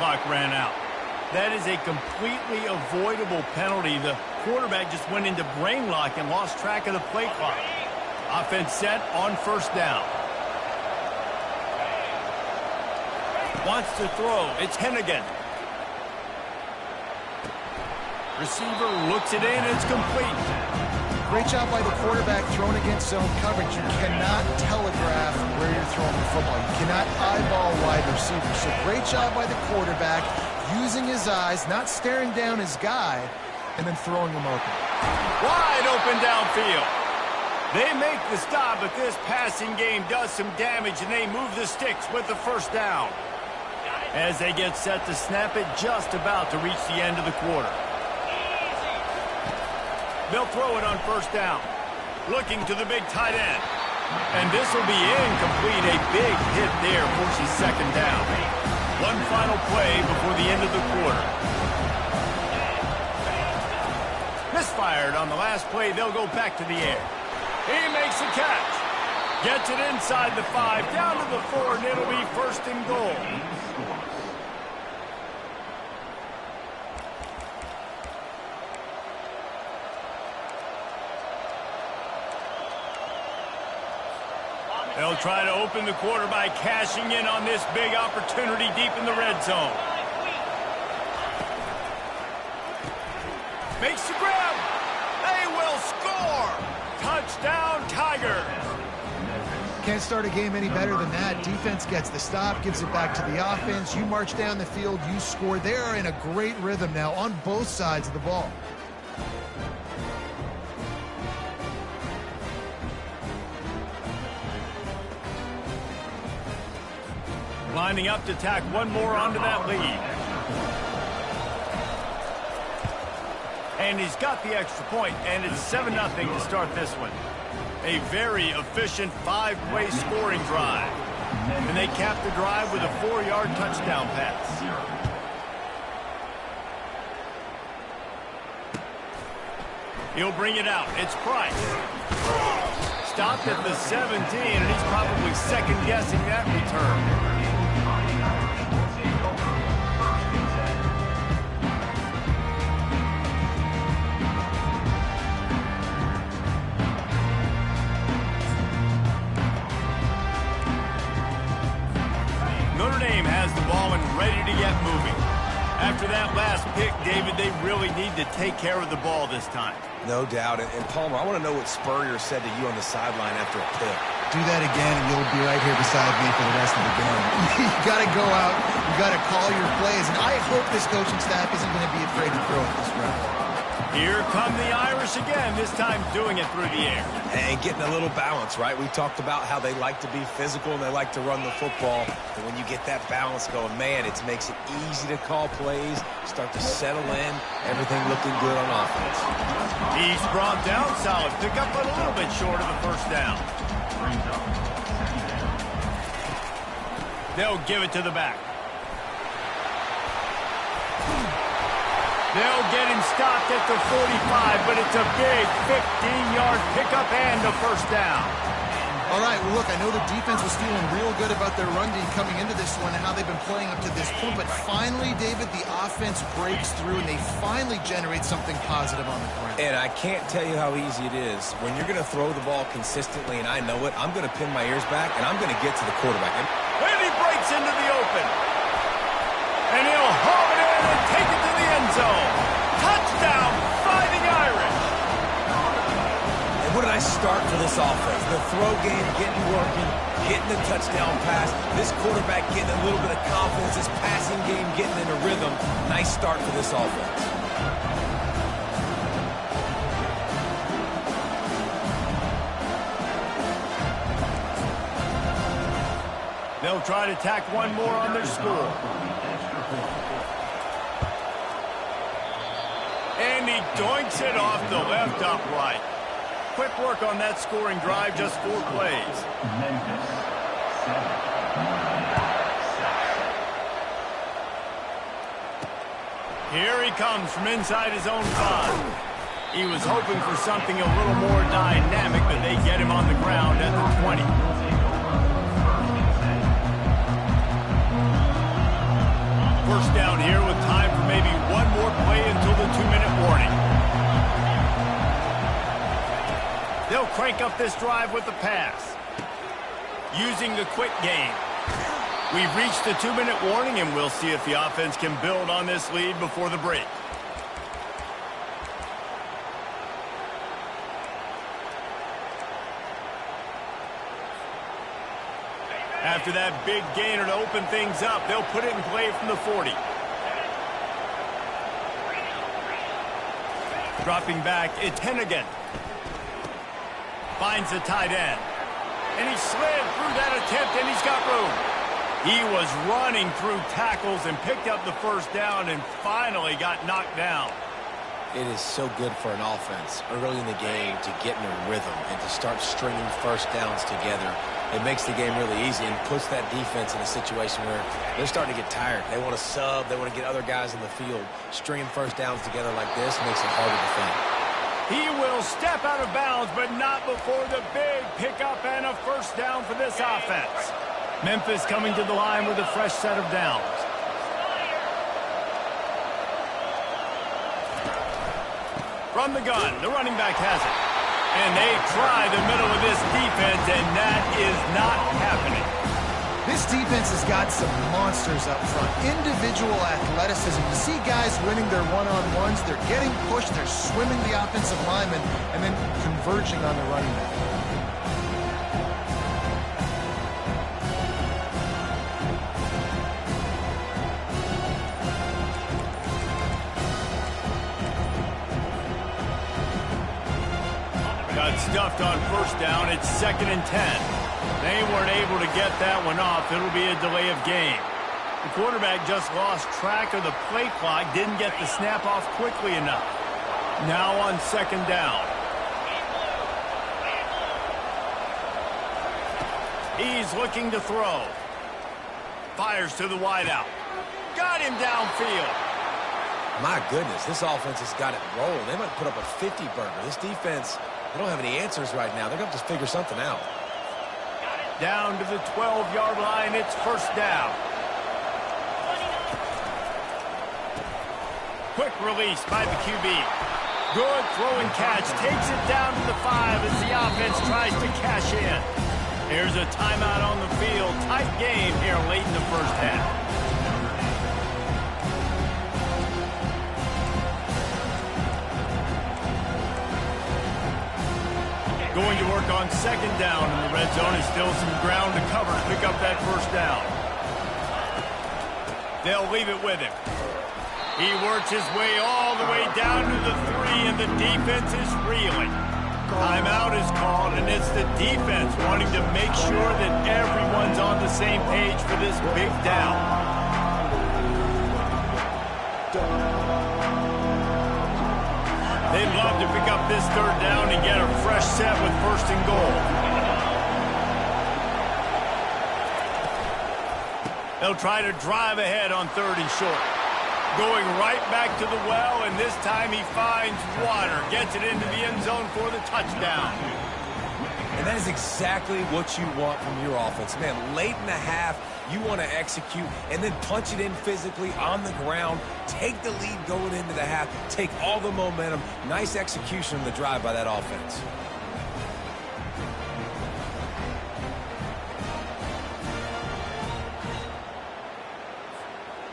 clock ran out. That is a completely avoidable penalty. The quarterback just went into brain lock and lost track of the play clock. Offense set on first down. Wants to throw. It's Hennigan. Receiver looks it in. It's complete. Great job by the quarterback throwing against zone coverage. You cannot telegraph where you're throwing the football. You cannot eyeball wide receiver. So great job by the quarterback using his eyes, not staring down his guy, and then throwing him open. Wide open downfield. They make the stop, but this passing game does some damage, and they move the sticks with the first down. As they get set to snap it, just about to reach the end of the quarter. They'll throw it on first down. Looking to the big tight end. And this will be incomplete. A big hit there forces second down. One final play before the end of the quarter. Misfired on the last play. They'll go back to the air. He makes the catch. Gets it inside the 5, down to the 4, and it'll be first and goal. They'll try to open the quarter by cashing in on this big opportunity deep in the red zone. Makes the grab. They will score. Touchdown, Tigers. Can't start a game any better than that. Defense gets the stop, gives it back to the offense. You march down the field, you score. They are in a great rhythm now on both sides of the ball. Lining up to tack one more onto that lead. And he's got the extra point, and it's 7-0 to start this one. A very efficient 5-play scoring drive. And they cap the drive with a 4-yard touchdown pass. He'll bring it out. It's Price. Stopped at the 17, and he's probably second-guessing that return. Has the ball and ready to get moving. After that last pick, David, they really need to take care of the ball this time. No doubt. And Palmer, I want to know what Spurrier said to you on the sideline after a pick. Do that again, and you'll be right here beside me for the rest of the game. You got to go out. You got to call your plays. And I hope this coaching staff isn't going to be afraid to throw it this round. Here come the Irish again, this time doing it through the air. And getting a little balance, right? We talked about how they like to be physical and they like to run the football. But when you get that balance going, man, it makes it easy to call plays, start to settle in, everything looking good on offense. He's brought down solid. Pick up a little bit short of the first down. They'll give it to the back. They'll get him stopped at the 45, but it's a big 15-yard pickup and a first down. All right, well, look, I know the defense was feeling real good about their run game coming into this one and how they've been playing up to this point, but finally, David, the offense breaks through and they finally generate something positive on the ground. And I can't tell you how easy it is. When you're going to throw the ball consistently, and I know it, I'm going to pin my ears back, and I'm going to get to the quarterback. And he breaks into the open. And he'll haul it in and take it to the end zone. Touchdown, Fighting Irish. And what did I start for this offense? The throw game getting working, getting the touchdown pass. This quarterback getting a little bit of confidence. This passing game getting in a rhythm. Nice start for this offense. They'll try to tack one more on their score. And he doinks it off the left upright. Quick work on that scoring drive, just 4 plays. Memphis, 7. Here he comes from inside his own 5. He was hoping for something a little more dynamic, but they get him on the ground at the 20. First down here with time for maybe one more play until the 2-minute warning. They'll crank up this drive with the pass. Using the quick game. We've reached the 2-minute warning, and we'll see if the offense can build on this lead before the break. After that big gainer to open things up, they'll put it in play from the 40. Dropping back, it's Hennigan. Finds the tight end. And he slid through that attempt, and he's got room. He was running through tackles and picked up the first down and finally got knocked down. It is so good for an offense early in the game to get in a rhythm and to start stringing first downs together. It makes the game really easy and puts that defense in a situation where they're starting to get tired. They want to sub. They want to get other guys in the field. Stringing first downs together like this makes it harder to defend. He will step out of bounds, but not before the big pickup and a first down for this offense. Memphis coming to the line with a fresh set of downs. From the gun, the running back has it. And they try the middle of this defense, and that is not happening. This defense has got some monsters up front. Individual athleticism. You see guys winning their one-on-ones. They're getting pushed. They're swimming the offensive lineman and then converging on the running back. Got stuffed on first down. It's 2nd and 10. They weren't able to get that one off. It'll be a delay of game. The quarterback just lost track of the play clock, didn't get the snap off quickly enough. Now on 2nd down. He's looking to throw. Fires to the wideout. Got him downfield. My goodness, this offense has got it rolling. They might put up a 50-burger. This defense, they don't have any answers right now. They're going to have to figure something out. Down to the 12-yard line, it's first down. Quick release by the QB. Good throw and catch. Takes it down to the 5 as the offense tries to cash in. Here's a timeout on the field. Tight game here late in the first half. Going to work on 2nd down in the red zone. Is still some ground to cover to pick up that first down. They'll leave it with him. He works his way all the way down to the 3, and the defense is reeling. Timeout is called, and it's the defense wanting to make sure that everyone's on the same page for this big down. They'd love to pick up this 3rd down and get a fresh set with 1st and goal. They'll try to drive ahead on 3rd and short. Going right back to the well, and this time he finds water. Gets it into the end zone for the touchdown. And that is exactly what you want from your offense. Man, late in the half, you want to execute and then punch it in physically on the ground. Take the lead going into the half. Take all the momentum. Nice execution on the drive by that offense.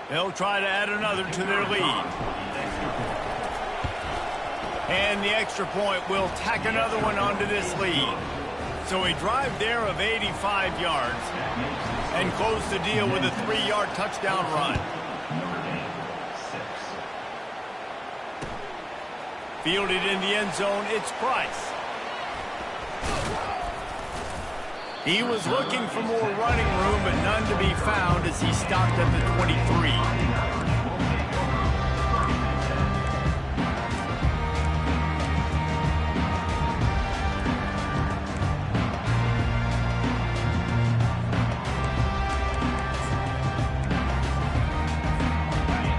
They'll try to add another to their lead. And the extra point will tack another one onto this lead. So a drive there of 85 yards and close the deal with a 3-yard touchdown run. Fielded in the end zone, it's Price. He was looking for more running room, but none to be found as he stopped at the 23.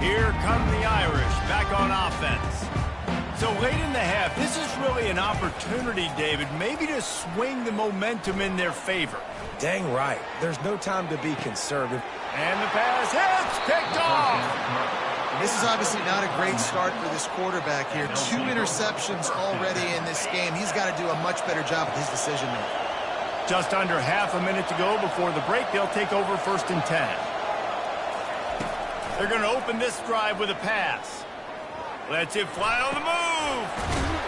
Here come the Irish back on offense. So late in the half, this is really an opportunity, David, maybe to swing the momentum in their favor. Dang right. There's no time to be conservative. And the pass hits, picked off. This is obviously not a great start for this quarterback here. 2 interceptions already in this game. He's got to do a much better job with his decision-making. Just under half a minute to go before the break. They'll take over 1st and 10. They're going to open this drive with a pass. Lets it fly on the move.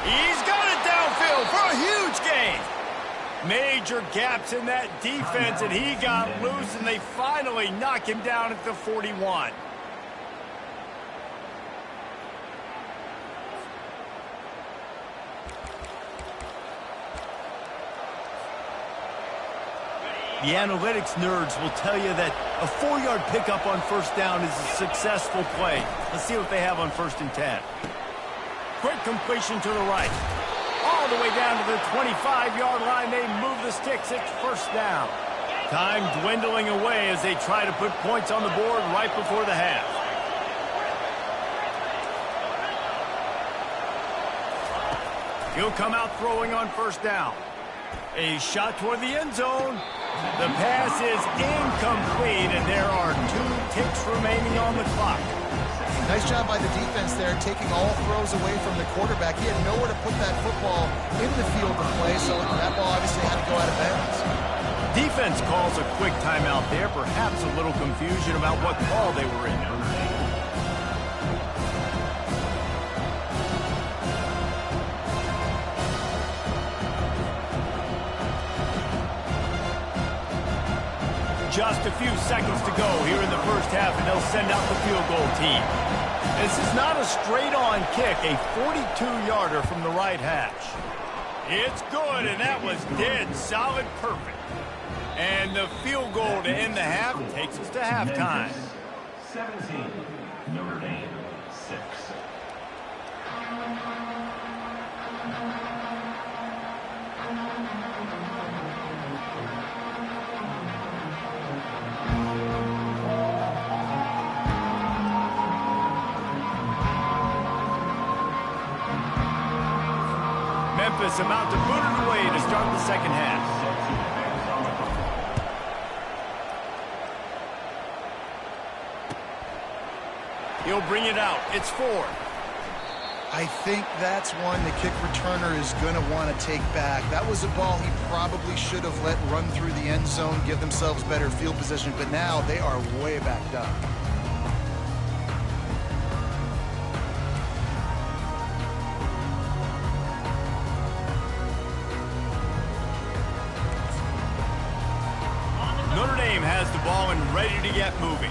He's got it downfield for a huge gain. Major gaps in that defense, and he got loose, and they finally knock him down at the 41. The analytics nerds will tell you that a 4-yard pickup on 1st down is a successful play. Let's see what they have on 1st and 10. Quick completion to the right. All the way down to the 25-yard line. They move the sticks. It's 1st down. Time dwindling away as they try to put points on the board right before the half. He'll come out throwing on 1st down. A shot toward the end zone. The pass is incomplete, and there are 2 ticks remaining on the clock. Nice job by the defense there, taking all throws away from the quarterback. He had nowhere to put that football in the field to play, so that ball obviously had to go out of bounds. Defense calls a quick timeout there, perhaps a little confusion about what call they were in. Just a few seconds to go here in the 1st half, and they'll send out the field goal team. This is not a straight-on kick, a 42-yarder from the right hash. It's good, and that was dead solid perfect. And the field goal to end the half takes us to halftime. 17, Notre Dame 6. Memphis about to put it away to start the 2nd half. He'll bring it out. It's 4. I think that's one the kick returner is going to want to take back. That was a ball he probably should have let run through the end zone, give themselves better field position, but now they are way backed up. Notre Dame has the ball and ready to get moving.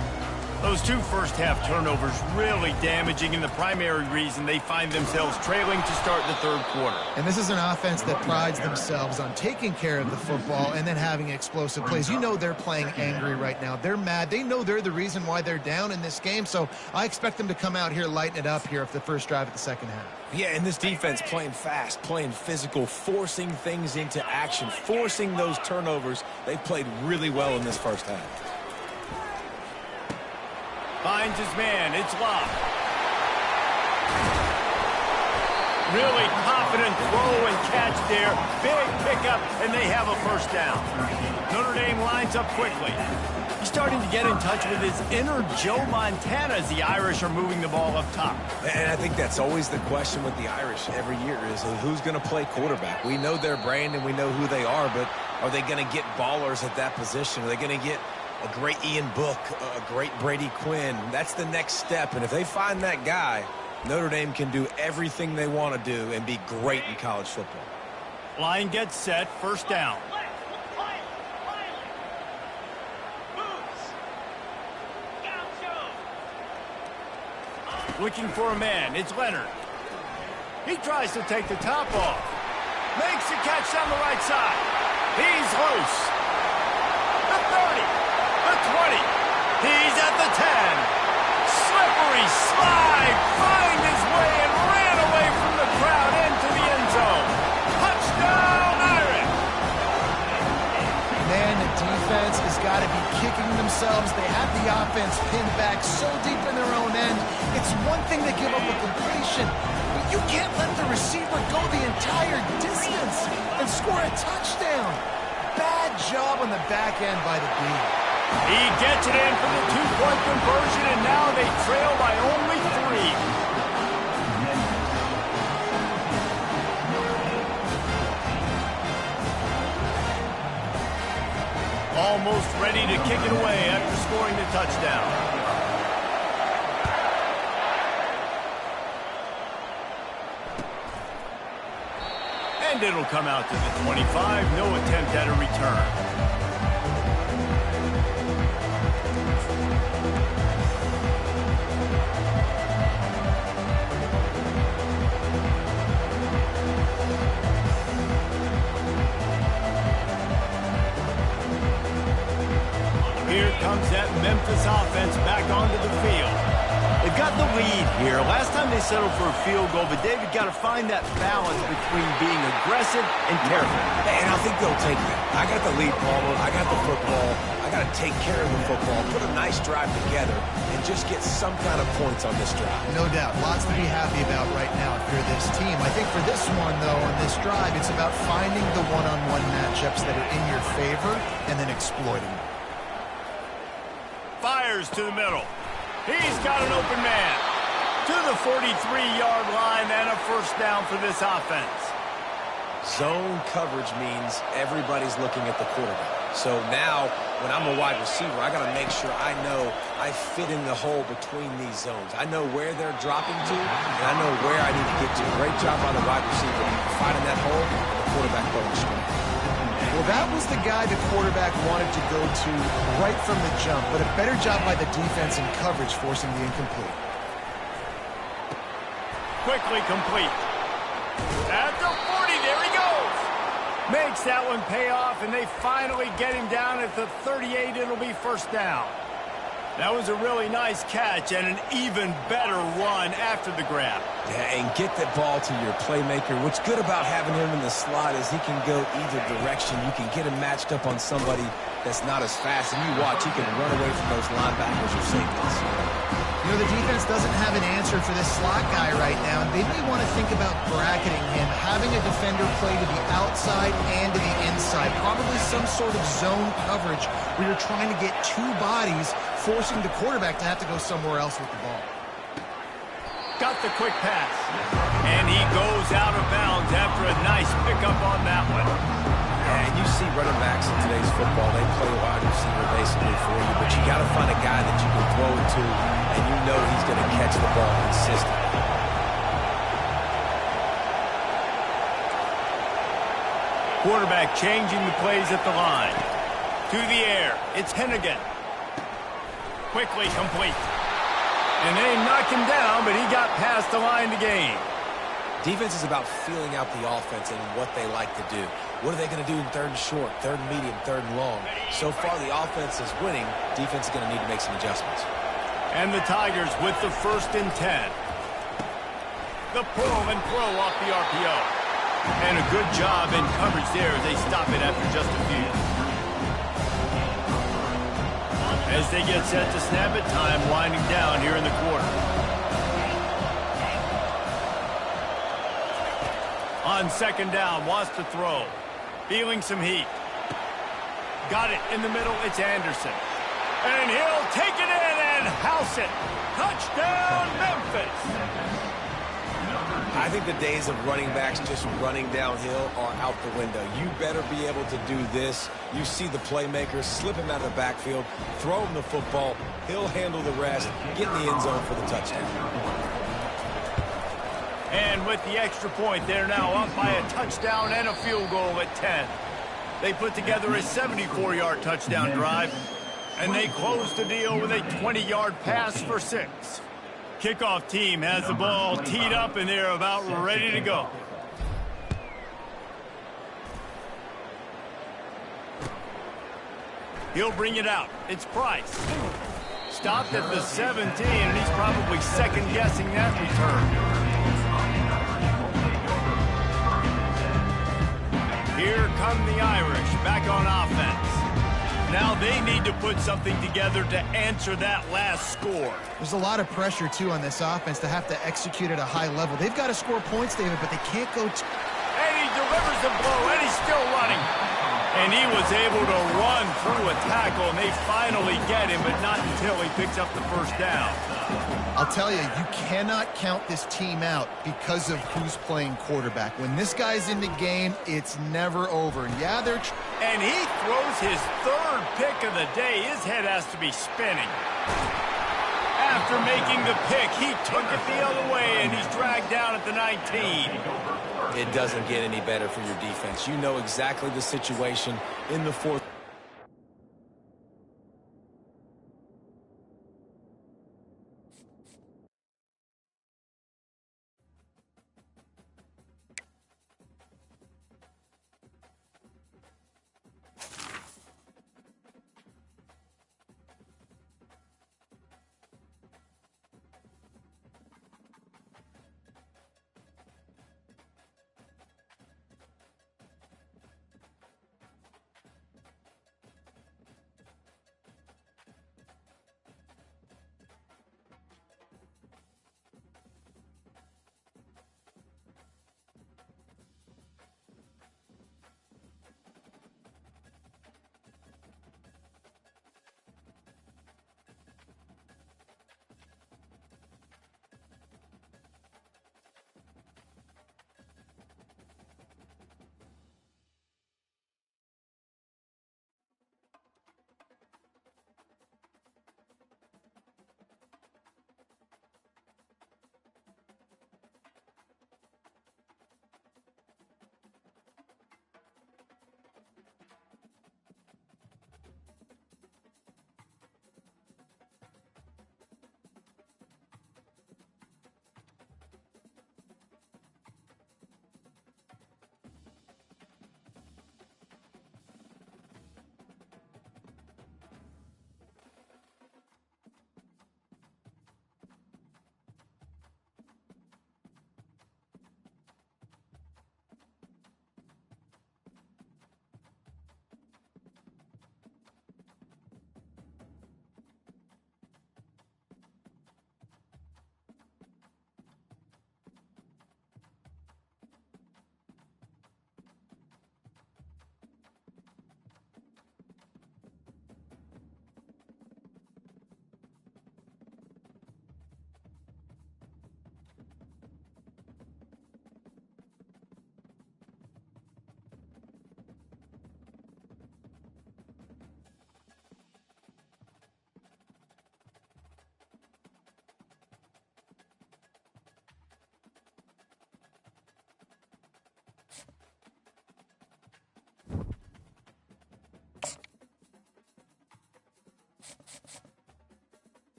Those 2 first-half turnovers really damaging, and the primary reason they find themselves trailing to start the 3rd quarter. And this is an offense that prides themselves on taking care of the football and then having explosive plays. You know they're playing angry right now. They're mad. They know they're the reason why they're down in this game, so I expect them to come out here, lighten it up here for the 1st drive of the 2nd half. Yeah, and this defense playing fast, playing physical, forcing things into action, forcing those turnovers. They played really well in this 1st half. Finds his man. It's locked. Really confident throw and catch there. Big pickup, and they have a 1st down. Notre Dame lines up quickly. He's starting to get in touch with his inner Joe Montana as the Irish are moving the ball up top. And I think that's always the question with the Irish every year is who's going to play quarterback. We know their brand and we know who they are, but are they going to get ballers at that position? Are they going to get a great Ian Book, a great Brady Quinn? That's the next step, and if they find that guy, Notre Dame can do everything they want to do and be great in college football. Line gets set, 1st down. Looking for a man, it's Leonard. He tries to take the top off. Makes the catch down the right side. He's loose. The 30, the 20. He's at the 10. Slippery slide, find his way and ran away from the crowd into the end zone. Touchdown, Irish! Man, the defense has got to be kicking themselves. They have the offense pinned back so deep in their own end. It's one thing to give up a completion, but you can't let the receiver go the entire distance and score a touchdown. Bad job on the back end by the D. He gets it in for the two-point conversion, and now they trail by only 3. Almost ready to kick it away after scoring the touchdown. And it'll come out to the 25. No attempt at a return. Here comes that Memphis offense back onto the field. They've got the lead here. Last time they settled for a field goal, but David got to find that balance between being aggressive and careful. And I think they'll take that. I got the lead, Palmer. I got the football. I got to take care of the football, put a nice drive together, and just get some kind of points on this drive. No doubt. Lots to be happy about right now if you're this team. I think for this one, though, on this drive, it's about finding the one-on-one matchups that are in your favor and then exploiting them. Fires to the middle. He's got an open man. To the 43-yard line and a first down for this offense. Zone coverage means everybody's looking at the quarterback. So now, when I'm a wide receiver, I got to make sure I know I fit in the hole between these zones. I know where they're dropping to, and I know where I need to get to. Great job by the wide receiver finding that hole, and the quarterback going straight. Well, that was the guy the quarterback wanted to go to right from the jump, but a better job by the defense in coverage forcing the incomplete. Quickly complete. At the 40, there he goes. Makes that one pay off, and they finally get him down at the 38. It'll be first down. That was a really nice catch and an even better run after the grab. Yeah, and get that ball to your playmaker. What's good about having him in the slot is he can go either direction. You can get him matched up on somebody that's not as fast, and you watch, he can run away from those linebackers or safeties. You know, the defense doesn't have an answer for this slot guy right now, and they may want to think about bracketing him, having a defender play to the outside and to the inside. Probably some sort of zone coverage where you're trying to get two bodies, forcing the quarterback to have to go somewhere else with the ball. Got the quick pass. And he goes out of bounds after a nice pickup on that one. And you see running backs in today's football, they play wide receiver basically for you, but you got to find a guy that you can throw it to, and you know he's going to catch the ball consistently. Quarterback changing the plays at the line. To the air, it's Hennigan. Quickly complete. And they knock him down, but he got past the line to gain. Defense is about feeling out the offense and what they like to do. What are they going to do in third and short, third and medium, third and long? So far, the offense is winning. Defense is going to need to make some adjustments. And the Tigers with the 1st and 10. The pull and throw off the RPO. And a good job in coverage there as they stop it after just a few. As they get set to snap it, time winding down here in the quarter. On 2nd down, wants to throw. Feeling some heat. Got it in the middle, it's Anderson. And he'll take it in and house it. Touchdown, Memphis. I think the days of running backs just running downhill are out the window. You better be able to do this. You see the playmakers, slip him out of the backfield, throw him the football, he'll handle the rest, get in the end zone for the touchdown. And with the extra point, they're now up by a touchdown and a field goal at 10. They put together a 74-yard touchdown drive, and they close the deal with a 20-yard pass for 6. Kickoff team has the ball teed up, and they're about ready to go. He'll bring it out. It's Price. Stopped at the 17, and he's probably second-guessing that return. Here come the Irish back on offense. Now they need to put something together to answer that last score. There's a lot of pressure, too, on this offense to have to execute at a high level. They've got to score points, David, but they can't go... And he delivers the blow, and he's still running. And he was able to run through a tackle, and they finally get him, but not until he picks up the first down. I'll tell you, you cannot count this team out because of who's playing quarterback. When this guy's in the game, it's never over. Yeah, they're... And he throws his third pick of the day. His head has to be spinning. After making the pick, he took it the other way, and he's dragged down at the 19. It doesn't get any better for your defense. You know exactly the situation in the fourth.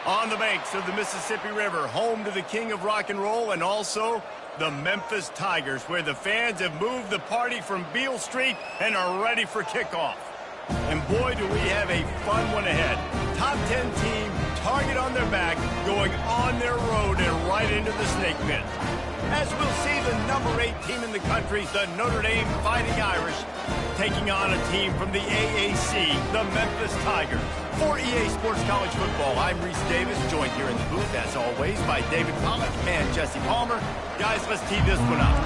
On the banks of the Mississippi River, home to the king of rock and roll and also the Memphis Tigers, where the fans have moved the party from Beale Street and are ready for kickoff. And boy, do we have a fun one ahead. Top 10 team, target on their back, going on their road and right into the snake pit. As we'll see the number 8 team in the country, the Notre Dame Fighting Irish, taking on a team from the AAC, the Memphis Tigers. For EA Sports College Football, I'm Reese Davis, joined here in the booth, as always, by David Pollack and Jesse Palmer. Guys, let's tee this one up.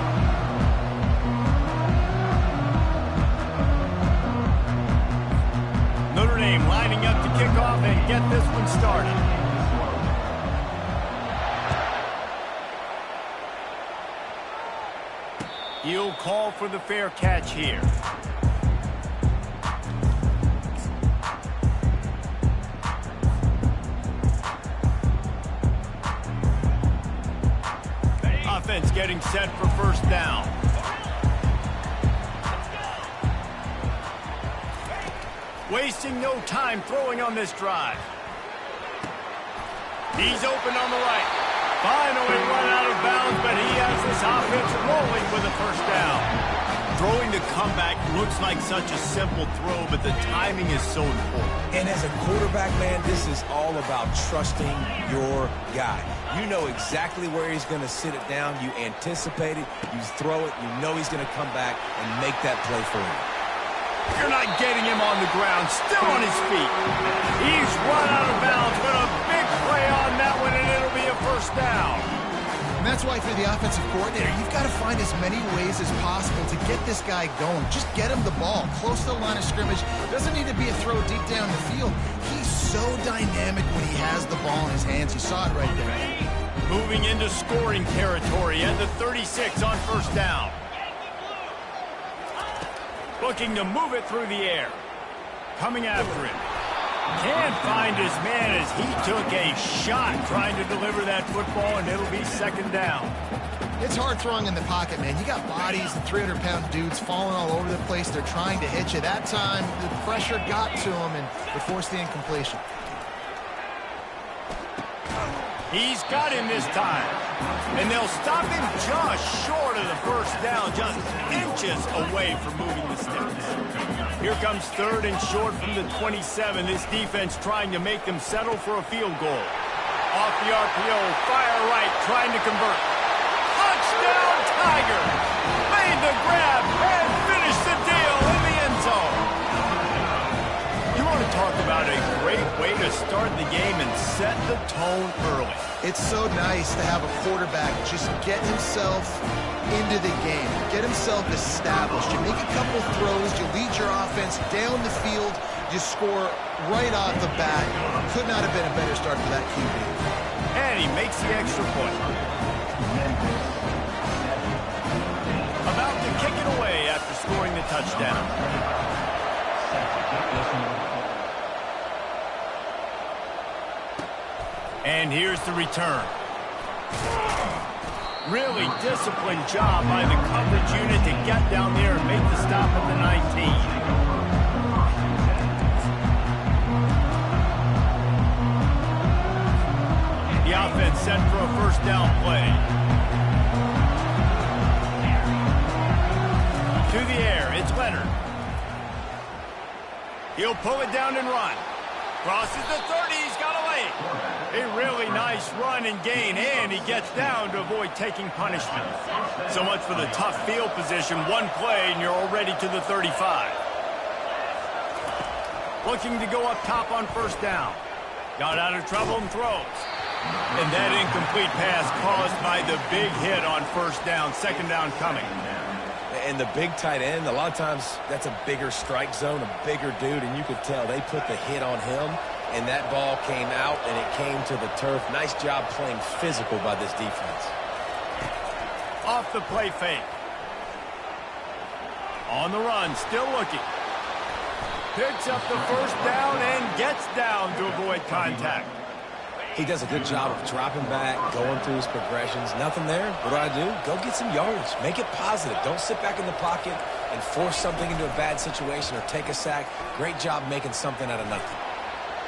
Notre Dame lining up to kick off and get this one started. He'll call for the fair catch here. Offense getting set for first down. Wasting no time throwing on this drive. He's open on the right. Finally run out of bounds, but he has this offense rolling with a first down. Throwing the comeback looks like such a simple throw, but the timing is so important. And as a quarterback, man, this is all about trusting your guy. You know exactly where he's going to sit it down. You anticipate it. You throw it. You know he's going to come back and make that play for you. You're not getting him on the ground, still on his feet. He's run out of bounds, but a big play on that one, and it'll be a first down. And that's why for the offensive coordinator, you've got to find as many ways as possible to get this guy going. Just get him the ball close to the line of scrimmage. Doesn't need to be a throw deep down the field. He's so dynamic when he has the ball in his hands. You saw it right there. Moving into scoring territory at the 36 on first down. Looking to move it through the air. Coming after him. Can't find his man as he took a shot trying to deliver that football, and it'll be second down. It's hard throwing in the pocket, man. You got bodies and 300-pound dudes falling all over the place. They're trying to hit you. That time, the pressure got to him, and it forced the incompletion. He's got him this time. And they'll stop him just short of the first down, just inches away from moving the sticks. Here comes third and short from the 27. This defense trying to make them settle for a field goal. Off the RPO, fire right, trying to convert. Touchdown, Tigers! Made the grab and finished the deal in the end zone. You want to talk about a great way to start the game and set the tone early. It's so nice to have a quarterback just get himself into the game, get himself established. You make a couple throws, you lead your offense down the field, you score right off the bat. Could not have been a better start for that QB. And he makes the extra point. About to kick it away after scoring the touchdown. And here's the return. Really disciplined job by the coverage unit to get down there and make the stop at the 19. The offense set for a first down play. To the air, it's Leonard. He'll pull it down and run. Crosses the 30, he's got away. A really nice run and gain, and he gets down to avoid taking punishment. So much for the tough field position. One play, and you're already to the 35. Looking to go up top on first down. Got out of trouble and throws. And that incomplete pass caused by the big hit on first down. Second down coming. And the big tight end, a lot of times that's a bigger strike zone, a bigger dude, and you could tell they put the hit on him, and that ball came out, and it came to the turf. Nice job playing physical by this defense. Off the play fake. On the run, still looking. Picks up the first down and gets down to avoid contact. He does a good job of dropping back, going through his progressions. Nothing there. What do? Go get some yards. Make it positive. Don't sit back in the pocket and force something into a bad situation or take a sack. Great job making something out of nothing.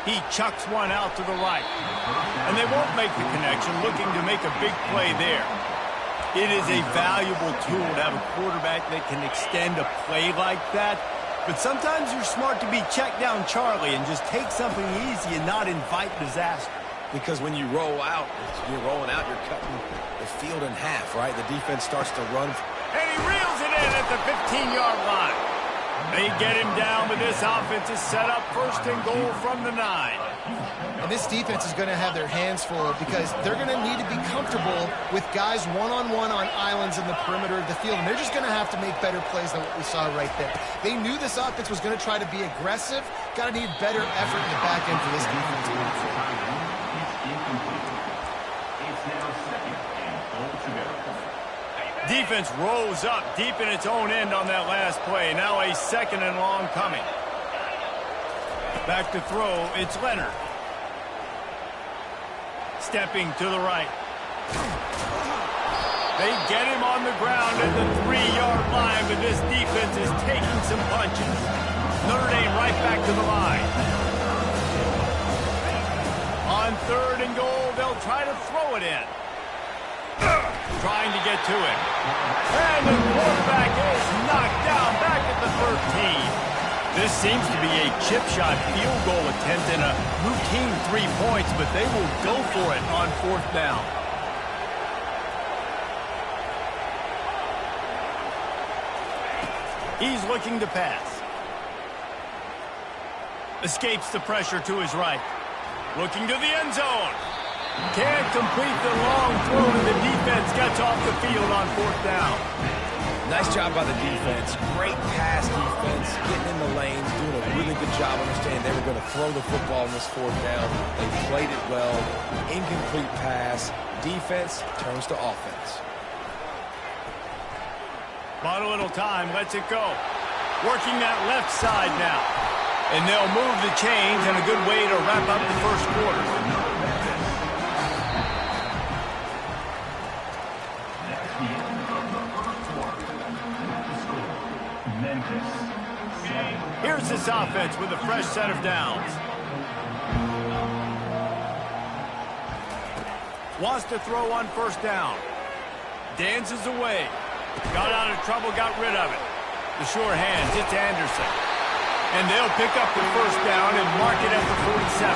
He chucks one out to the right. And they won't make the connection, looking to make a big play there. It is a valuable tool to have a quarterback that can extend a play like that. But sometimes you're smart to be check down Charlie and just take something easy and not invite disaster. Because when you roll out, you're rolling out, you're cutting the field in half, right? The defense starts to run. And he reels it in at the 15-yard line. They get him down, but this offense is set up first and goal from the 9. And this defense is going to have their hands full because they're going to need to be comfortable with guys one-on-one on islands in the perimeter of the field. And they're just going to have to make better plays than what we saw right there. They knew this offense was going to try to be aggressive. Got to need better effort in the back end for this defense moving forward. Defense rose up deep in its own end on that last play. Now a second and long coming. Back to throw, it's Leonard. Stepping to the right. They get him on the ground at the 3-yard line, but this defense is taking some punches. Notre Dame right back to the line. On third and goal, they'll try to throw it in. trying to get to it. And the quarterback is knocked down back at the 13. This seems to be a chip shot field goal attempt and a routine 3 points, but they will go for it on 4th down. He's looking to pass. Escapes the pressure to his right. Looking to the end zone. Can't complete the long throw, and the defense gets off the field on 4th down. Nice job by the defense. Great pass defense, getting in the lanes, doing a really good job understanding they were going to throw the football on this 4th down. They played it well. Incomplete pass. Defense turns to offense. Bought a little time, lets it go. Working that left side now. And they'll move the chains, and a good way to wrap up the first quarter. Memphis. Here's this offense with a fresh set of downs. Wants to throw on 1st down. Dances away. Got out of trouble, got rid of it. The sure hands, it's Anderson. And they'll pick up the 1st down and mark it at the 47.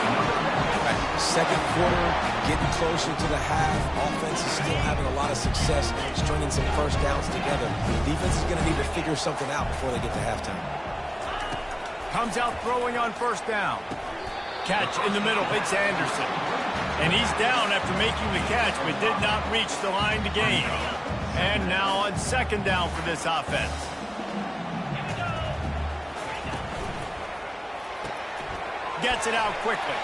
Right. Second quarter, getting closer to the half. Offense is still having a lot of success stringing some 1st downs together. Defense is going to need to figure something out before they get to halftime. Comes out throwing on 1st down. Catch in the middle, it's Anderson. And he's down after making the catch, but did not reach the line to gain. And now on 2nd down for this offense. Gets it out quickly.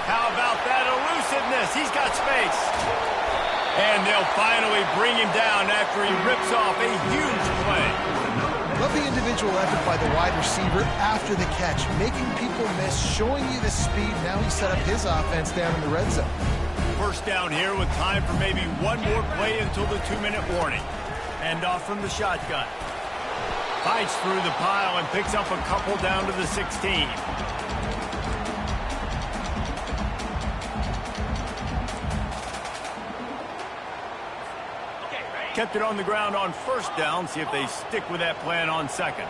How about that elusiveness? He's got space. And they'll finally bring him down after he rips off a huge play. Love the individual effort by the wide receiver after the catch, making people miss, showing you the speed. Now he set up his offense down in the red zone. 1st down here with time for maybe one more play until the 2-minute warning. End off from the shotgun. Fights through the pile and picks up a couple down to the 16. Kept it on the ground on 1st down. See if they stick with that plan on 2nd.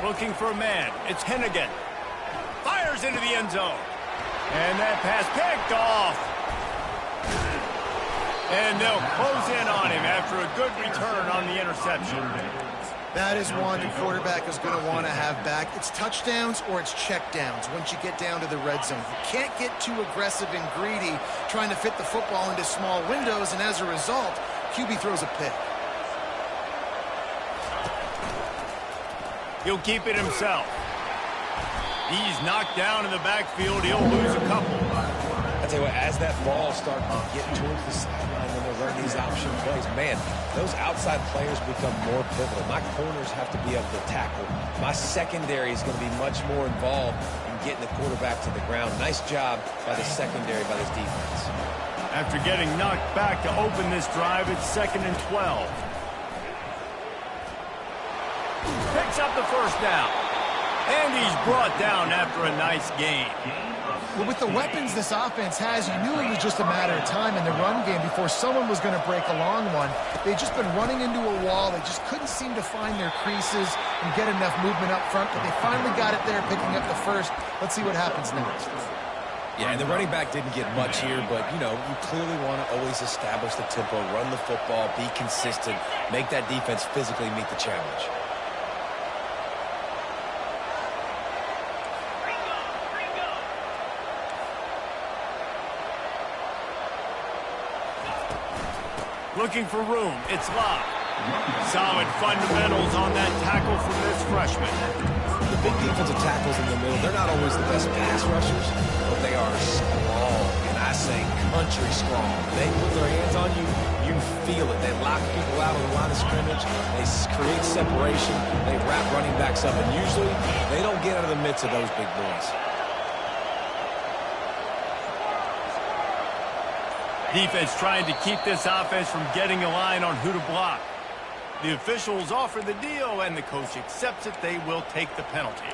Looking for a man. It's Hennigan. Fires into the end zone. And that pass picked off. And they'll close in on him after a good return on the interception. That is one the quarterback is going to want to have back. It's touchdowns or it's checkdowns once you get down to the red zone. You can't get too aggressive and greedy trying to fit the football into small windows, and as a result, QB throws a pick. He'll keep it himself. He's knocked down in the backfield. He'll lose a couple. I tell you what, as that ball starts to get towards the sideline when they're running these option plays, man, those outside players become more pivotal. My corners have to be able to tackle. My secondary is going to be much more involved in getting the quarterback to the ground. Nice job by the secondary, by this defense. After getting knocked back to open this drive, it's 2nd and 12. Picks up the 1st down. And he's brought down after a nice gain. Well, with the weapons this offense has, you knew it was just a matter of time in the run game before someone was going to break a long one. They'd just been running into a wall. They just couldn't seem to find their creases and get enough movement up front, but they finally got it there, picking up the 1st. Let's see what happens next. Yeah, and the running back didn't get much here, but, you know, you clearly want to always establish the tempo, run the football, be consistent, make that defense physically meet the challenge. Looking for room. It's Love. Solid fundamentals on that tackle from this freshman. The big defensive tackles in the middle, they're not always the best pass rushers, but they are strong, and I say country strong. They put their hands on you, you feel it. They lock people out on the line of scrimmage. They create separation. They wrap running backs up, and usually they don't get out of the midst of those big boys. Defense trying to keep this offense from getting a line on who to block. The officials offer the deal, and the coach accepts it. They will take the penalty.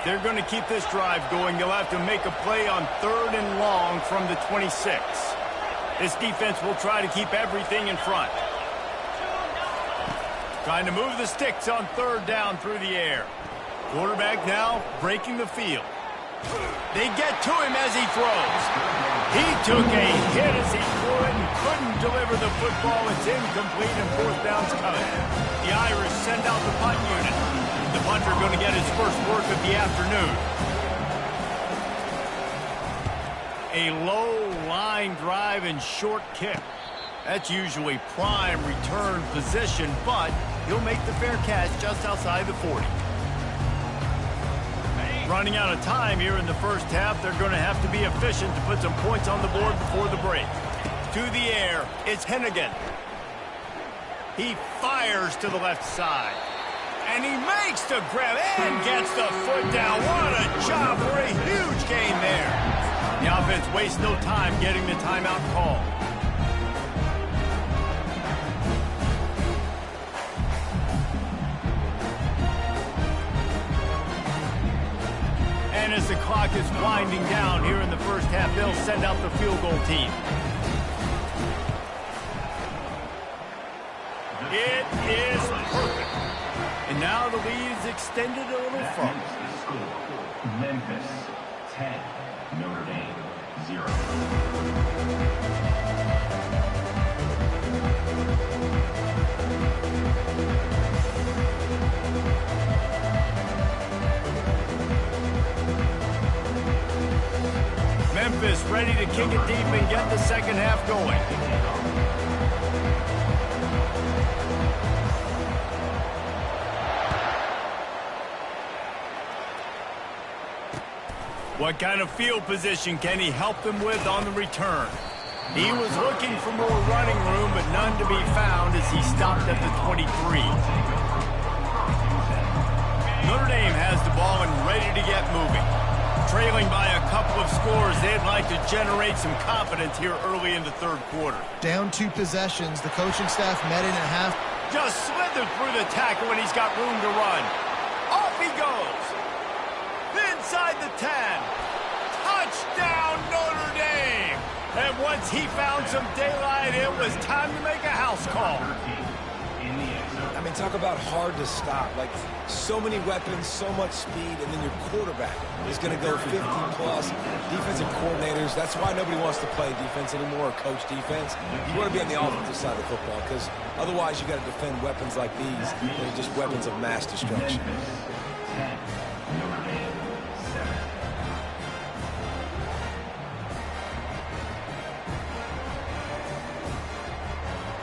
They're going to keep this drive going. They'll have to make a play on 3rd and long from the 26. This defense will try to keep everything in front. Trying to move the sticks on 3rd down through the air. Quarterback now breaking the field. They get to him as he throws. He took a hit as he threw it and couldn't deliver the football. It's incomplete and 4th down's coming. The Irish send out the punt unit. The punter going to get his first work of the afternoon. A low line drive and short kick. That's usually prime return position, but he'll make the fair catch just outside the 40. Running out of time here in the first half, they're going to have to be efficient to put some points on the board before the break. To the air, it's Hennigan. He fires to the left side. And he makes the grab and gets the foot down. What a job for a huge gain there. The offense wastes no time getting the timeout call. And as the clock is winding down here in the first half, they'll send out the field goal team. It is perfect. And now the lead's extended a little further. Memphis 10, Notre Dame 0. Memphis ready to kick it deep and get the second half going. What kind of field position can he help them with on the return? He was looking for more running room, but none to be found as he stopped at the 23. Notre Dame has the ball and ready to get moving. Trailing by a couple of scores, they'd like to generate some confidence here early in the 3rd quarter. Down 2 possessions. The coaching staff met in at half. Just slithered through the tackle and he's got room to run. Off he goes. Inside the 10. Touchdown, Notre Dame. And once he found some daylight, it was time to make a house call. I mean, talk about hard to stop. Like, so many weapons, so much speed, and then your quarterback is going to go 50-plus. Defensive coordinators, that's why nobody wants to play defense anymore or coach defense. You want to be on the offensive side of the football because otherwise you got to defend weapons like these that are just weapons of mass destruction.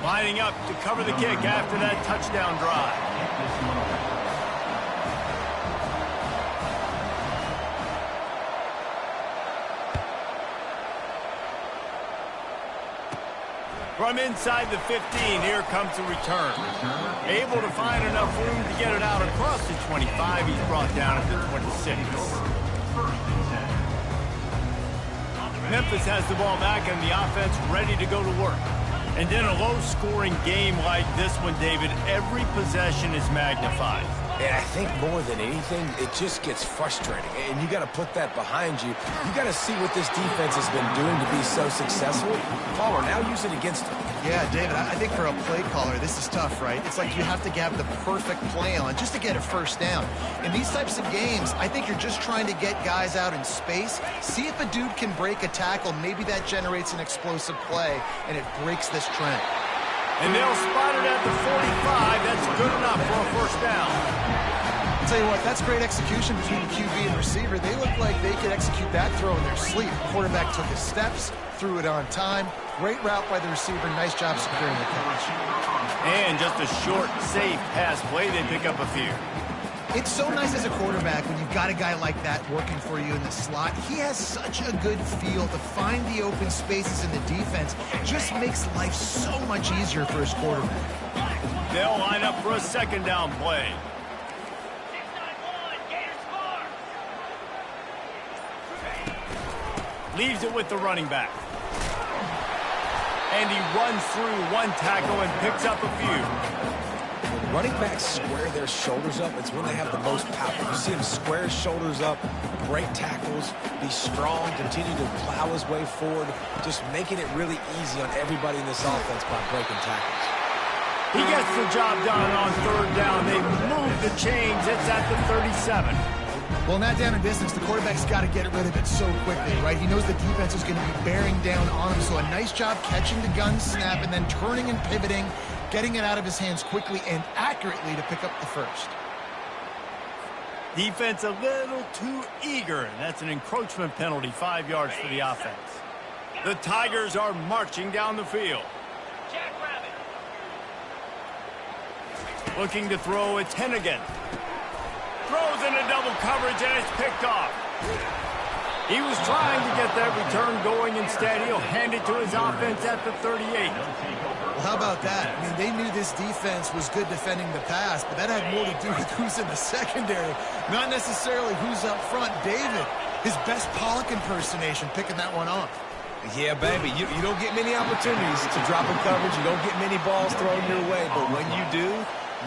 Lining up to cover the kick after that touchdown drive. From inside the 15, here comes the return. Able to find enough room to get it out across the 25. He's brought down at the 26. Memphis has the ball back and the offense ready to go to work. And in a low-scoring game like this one, David, every possession is magnified. And I think more than anything, it just gets frustrating. And you got to put that behind you. You got to see what this defense has been doing to be so successful. Caller, now use it against them. Yeah, David, I think for a play caller, this is tough, right? It's like you have to have the perfect play on just to get a first down. In these types of games, I think you're just trying to get guys out in space, see if a dude can break a tackle. Maybe that generates an explosive play, and it breaks this trend. And they'll spot it at the 45. That's good enough for a first down. I'll tell you what, that's great execution between the QB and receiver. They look like they could execute that throw in their sleep. The quarterback took his steps, threw it on time. Great route by the receiver. Nice job securing the catch. And just a short, safe pass play. They pick up a few. It's so nice as a quarterback when you've got a guy like that working for you in the slot. He has such a good feel to find the open spaces in the defense. Just makes life so much easier for his quarterback. They'll line up for a second down play. Leaves it with the running back. And he runs through one tackle and picks up a few. running backs square their shoulders up, it's when they have the most power. You see him square his shoulders up, break tackles, be strong, continue to plow his way forward, just making it really easy on everybody in this offense by breaking tackles. He gets the job done on third down. They move the chains. It's at the 37. Well, in that down and distance, the quarterback's got to get rid of it so quickly, right? He knows the defense is going to be bearing down on him, so a nice job catching the gun snap and then turning and pivoting, getting it out of his hands quickly and accurately to pick up the first. Defense a little too eager, and that's an encroachment penalty, 5 yards for the offense. The Tigers are marching down the field. Looking to throw, it's Hennigan. Throws into double coverage, and it's picked off. He was trying to get that return going. Instead, he'll hand it to his offense at the 38. Well, how about that? I mean, they knew this defense was good defending the pass, but that had more to do with who's in the secondary, not necessarily who's up front. David, his best Pollock impersonation, picking that one off. Yeah, baby, you don't get many opportunities to drop in coverage. You don't get many balls thrown your way, but when you do,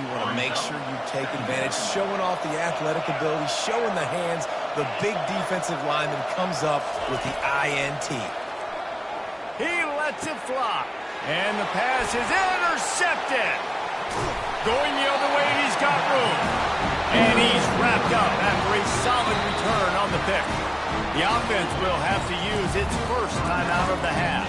you want to make sure you take advantage, showing off the athletic ability, showing the hands. The big defensive lineman comes up with the INT. He lets it fly, and the pass is intercepted. Going the other way, he's got room. And he's wrapped up after a solid return on the pick. The offense will have to use its first timeout of the half.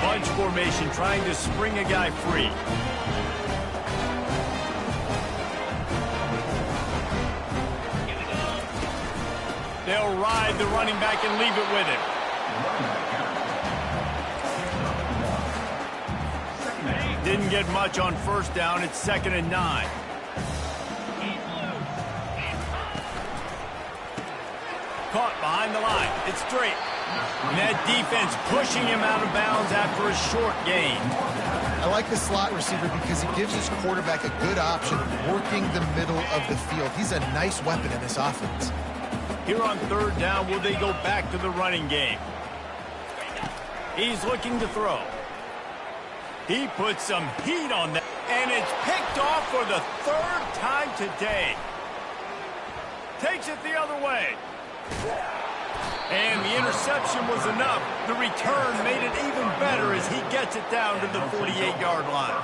Bunch formation, trying to spring a guy free. They'll ride the running back and leave it with him. Didn't get much on first down. It's 2nd and 9. Caught behind the line. It's straight. And that defense pushing him out of bounds after a short gain. I like the slot receiver because he gives his quarterback a good option working the middle of the field. He's a nice weapon in this offense. Here on third down, will they go back to the running game? He's looking to throw. He puts some heat on that, and it's picked off for the 3rd time today. Takes it the other way. And the interception was enough. The return made it even better as he gets it down to the 48-yard line.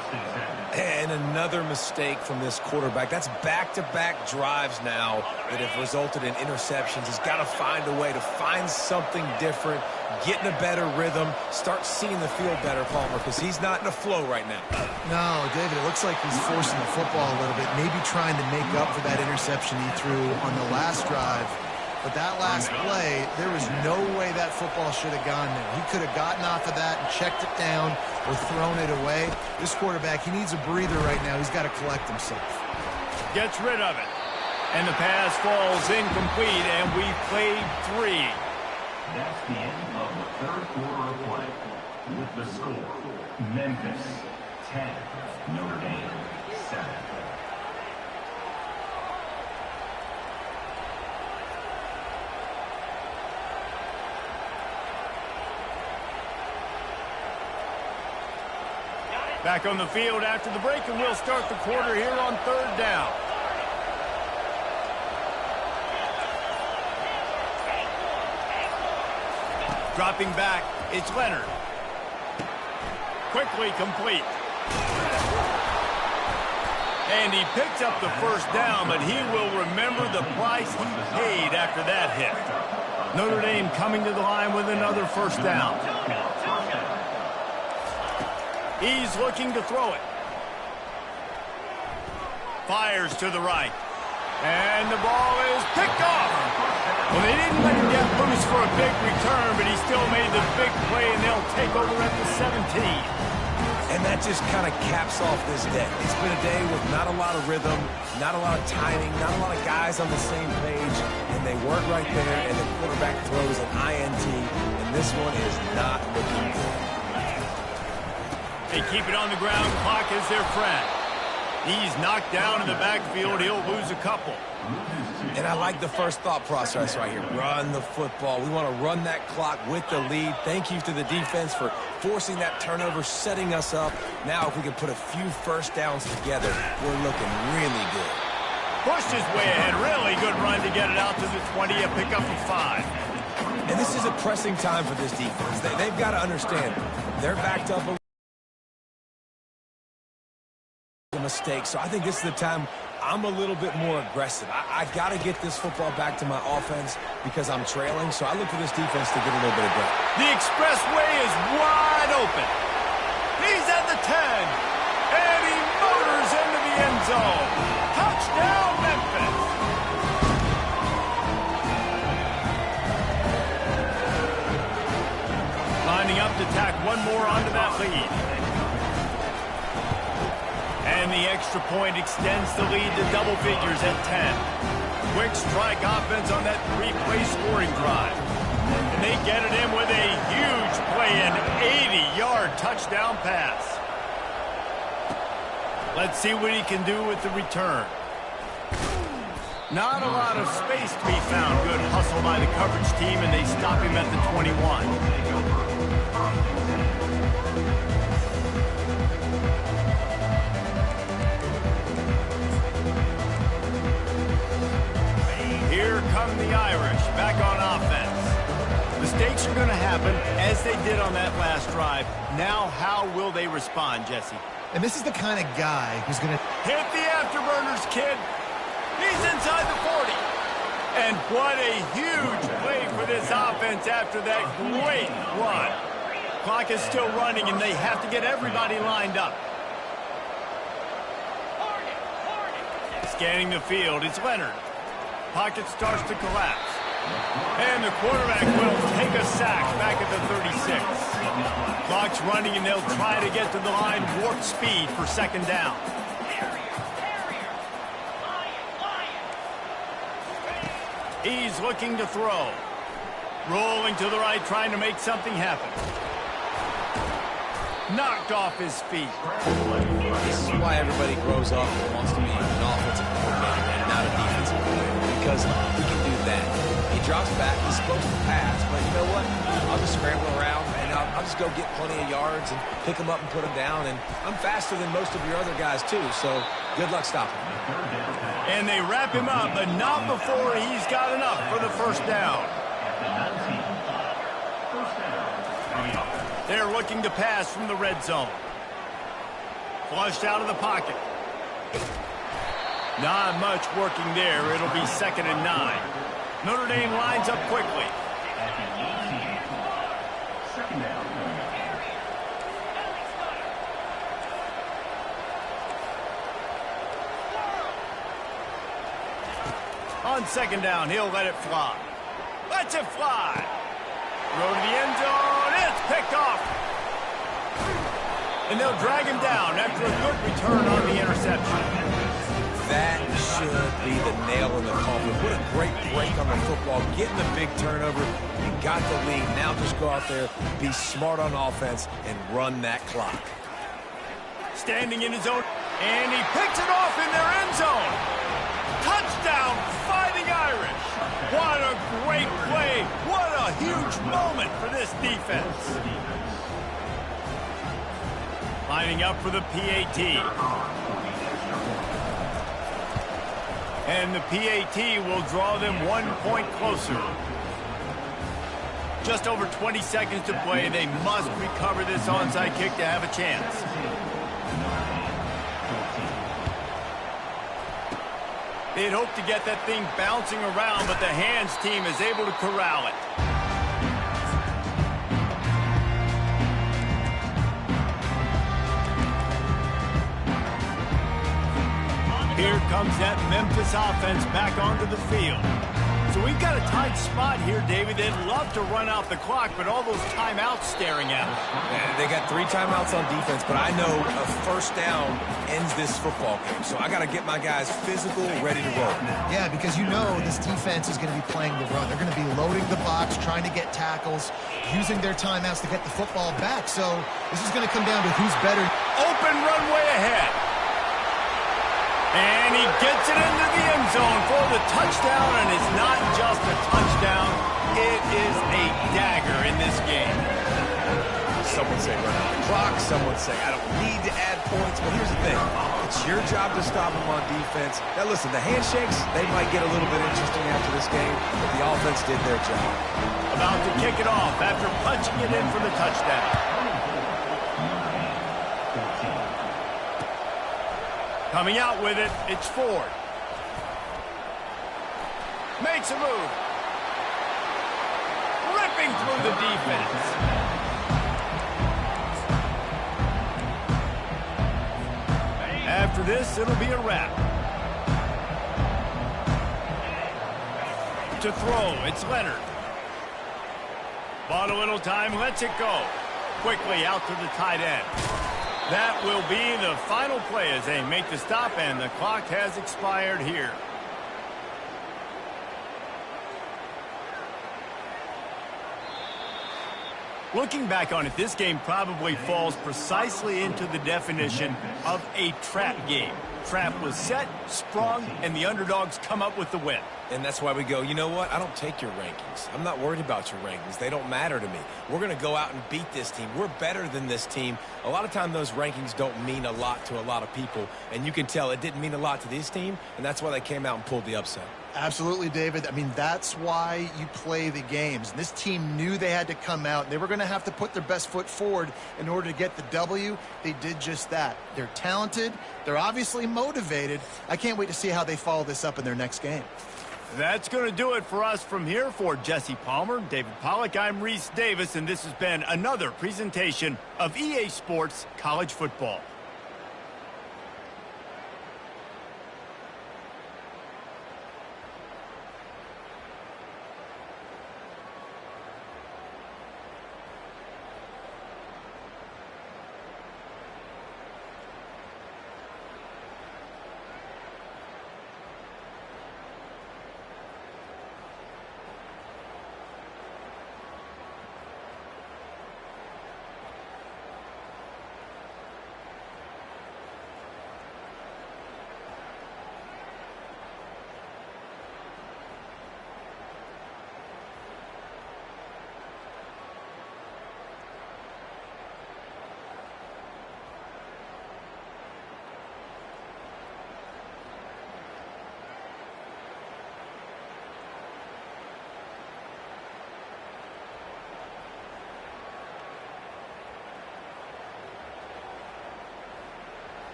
And another mistake from this quarterback. That's back-to-back drives now that have resulted in interceptions. He's got to find a way to find something different, get in a better rhythm, start seeing the field better, Palmer, because he's not in a flow right now. No, David, it looks like he's forcing the football a little bit, maybe trying to make up for that interception he threw on the last drive. But that last play, there was no way that football should have gone there. He could have gotten off of that and checked it down or thrown it away. This quarterback, he needs a breather right now. He's got to collect himself. Gets rid of it. And the pass falls incomplete, and we've played 3. That's the end of the 3rd quarter of play. With the score, Memphis 10, Notre Dame 7. Back on the field after the break, and we'll start the quarter here on third down. Dropping back, it's Leonard. Quickly complete. And he picks up the first down, but he will remember the price he paid after that hit. Notre Dame coming to the line with another first down. He's looking to throw it. Fires to the right. And the ball is picked off. Well, they didn't let him get loose for a big return, but he still made the big play, and they'll take over at the 17. And that just kind of caps off this day. It's been a day with not a lot of rhythm, not a lot of timing, not a lot of guys on the same page, and they weren't right there, and the quarterback throws an INT, and this one is not looking good. They keep it on the ground. Clock is their friend. He's knocked down in the backfield. He'll lose a couple. And I like the first thought process right here. Run the football. We want to run that clock with the lead. Thank you to the defense for forcing that turnover, setting us up. Now if we can put a few first downs together, we're looking really good. Pushed his way ahead. Really good run to get it out to the 20, a pickup of 5. And this is a pressing time for this defense. They've got to understand they're backed up a mistake. So I think this is the time I'm a little bit more aggressive. I got to get this football back to my offense because I'm trailing. So I look for this defense to get a little bit of breath. The expressway is wide open. He's at the 10. And he motors into the end zone. Touchdown, Memphis. Lining up to tack one more onto that lead. And the extra point extends the lead to double figures at 10. Quick strike offense on that 3-play scoring drive. And they get it in with a huge play, an 80-yard touchdown pass. Let's see what he can do with the return. Not a lot of space to be found. Good hustle by the coverage team, and they stop him at the 21. Here come the Irish back on offense. Mistakes are going to happen, as they did on that last drive. Now, how will they respond, Jesse? And this is the kind of guy who's going to hit the afterburners, kid. He's inside the 40. And what a huge play for this offense after that great run. Clock is still running, and they have to get everybody lined up. Scanning the field, it's Leonard. Pocket starts to collapse. And the quarterback will take a sack back at the 36. Clock's running, and they'll try to get to the line warp speed for second down. He's looking to throw. Rolling to the right, trying to make something happen. Knocked off his feet. This is why everybody grows up and wants to be an offensive coordinator and not a defensive coordinator, because he can do that. He drops back, he's supposed to pass, but you know what? I'll just scramble around, and I'll just go get plenty of yards and pick them up and put them down, and I'm faster than most of your other guys, too, so good luck stopping him. And they wrap him up, but not before he's got enough for the first down. They're looking to pass from the red zone. Flushed out of the pocket. Not much working there. It'll be 2nd and 9. Notre Dame lines up quickly. On 2nd down, he'll let it fly. Lets it fly. Throw to the end zone. It's picked off. And they'll drag him down after a good return on the interception. That should be the nail in the coffin. What a great break on the football. Getting the big turnover. You got the lead. Now just go out there, be smart on offense, and run that clock. Standing in his own, and he picks it off in their end zone. Touchdown, Fighting Irish. What a great play. What a huge moment for this defense. Lining up for the PAT. And the PAT will draw them 1 point closer. Just over 20 seconds to play. They must recover this onside kick to have a chance. They'd hoped to get that thing bouncing around, but the hands team is able to corral it. Here comes that Memphis offense back onto the field. So we've got a tight spot here, David. They'd love to run out the clock, but all those timeouts staring at them. They got 3 timeouts on defense, but I know a first down ends this football game. So I got to get my guys physical, ready to roll. Yeah, because you know this defense is going to be playing the run. They're going to be loading the box, trying to get tackles, using their timeouts to get the football back. So this is going to come down to who's better. Open runway ahead. And he gets it into the end zone for the touchdown, and it's not just a touchdown, it is a dagger in this game. Some would say run out the clock, some would say I don't need to add points, but here's the thing. It's your job to stop them on defense. Now listen, the handshakes, they might get a little bit interesting after this game, but the offense did their job. About to kick it off after punching it in for the touchdown. Coming out with it, it's Ford. Makes a move. Ripping through the defense. After this, it'll be a wrap. To throw, it's Leonard. Bought a little time, lets it go. Quickly out to the tight end. That will be the final play as they make the stop, and the clock has expired here. Looking back on it, this game probably falls precisely into the definition of a trap game. Trap was set, sprung, and the underdogs come up with the win. And that's why we go, you know what? I don't take your rankings. I'm not worried about your rankings. They don't matter to me. We're going to go out and beat this team. We're better than this team. A lot of time those rankings don't mean a lot to a lot of people, and you can tell it didn't mean a lot to this team, and that's why they came out and pulled the upset. Absolutely, David. I mean, that's why you play the games. And this team knew they had to come out. They were going to have to put their best foot forward in order to get the W. They did just that. They're talented. They're obviously motivated. I can't wait to see how they follow this up in their next game. That's going to do it for us from here. For Jesse Palmer, David Pollack, I'm Reese Davis, and this has been another presentation of EA Sports College Football.